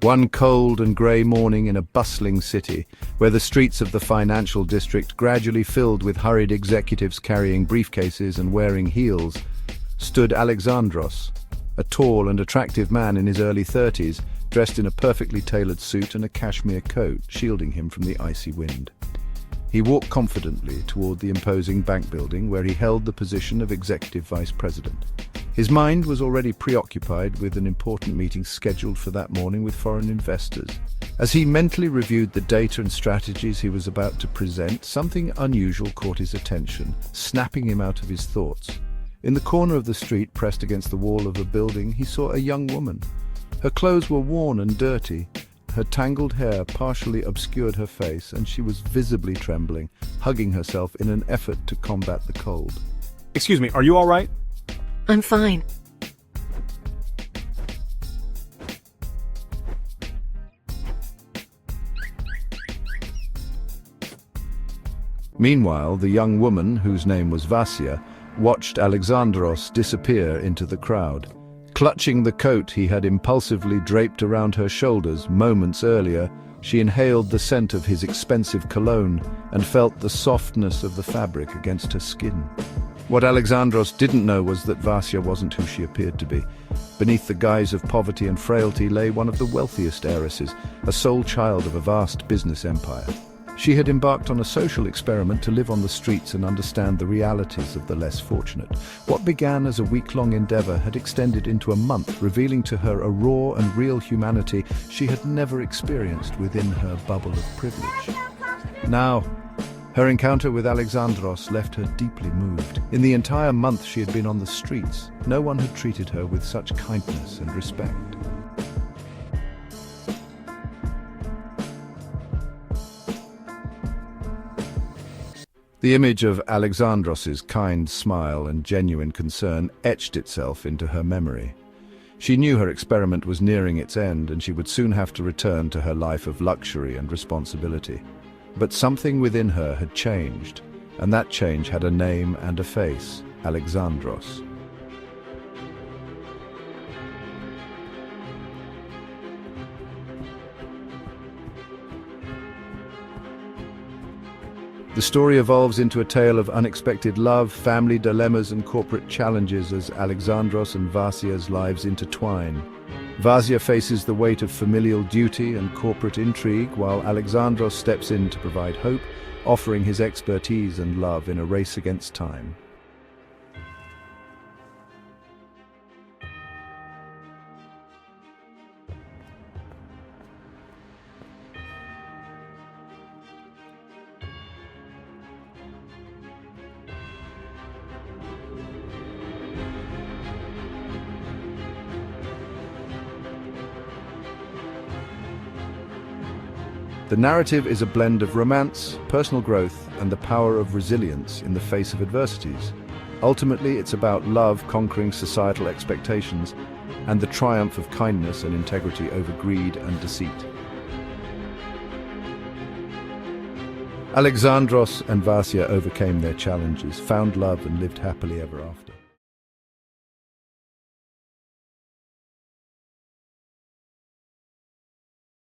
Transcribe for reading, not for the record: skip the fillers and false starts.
One cold and grey morning in a bustling city, where the streets of the financial district gradually filled with hurried executives carrying briefcases and wearing heels, stood Alexandros, a tall and attractive man in his early 30s, dressed in a perfectly tailored suit and a cashmere coat, shielding him from the icy wind. He walked confidently toward the imposing bank building where he held the position of executive vice president. His mind was already preoccupied with an important meeting scheduled for that morning with foreign investors. As he mentally reviewed the data and strategies he was about to present, something unusual caught his attention, snapping him out of his thoughts. In the corner of the street, pressed against the wall of a building, he saw a young woman. Her clothes were worn and dirty. Her tangled hair partially obscured her face, and she was visibly trembling, hugging herself in an effort to combat the cold. Excuse me, are you all right? I'm fine. Meanwhile, the young woman, whose name was Vasya, watched Alexandros disappear into the crowd. Clutching the coat he had impulsively draped around her shoulders moments earlier, she inhaled the scent of his expensive cologne and felt the softness of the fabric against her skin. What Alexandros didn't know was that Vasya wasn't who she appeared to be. Beneath the guise of poverty and frailty lay one of the wealthiest heiresses, a sole child of a vast business empire. She had embarked on a social experiment to live on the streets and understand the realities of the less fortunate. What began as a week-long endeavor had extended into a month, revealing to her a raw and real humanity she had never experienced within her bubble of privilege. Now, her encounter with Alexandros left her deeply moved. In the entire month she had been on the streets, no one had treated her with such kindness and respect. The image of Alexandros's kind smile and genuine concern etched itself into her memory. She knew her experiment was nearing its end, and she would soon have to return to her life of luxury and responsibility. But something within her had changed, and that change had a name and a face: Alexandros. The story evolves into a tale of unexpected love, family dilemmas, and corporate challenges as Alexandros and Vasya's lives intertwine. Vasya faces the weight of familial duty and corporate intrigue, while Alexandros steps in to provide hope, offering his expertise and love in a race against time. The narrative is a blend of romance, personal growth, and the power of resilience in the face of adversities. Ultimately, it's about love conquering societal expectations and the triumph of kindness and integrity over greed and deceit. Alexandros and Vasya overcame their challenges, found love, and lived happily ever after.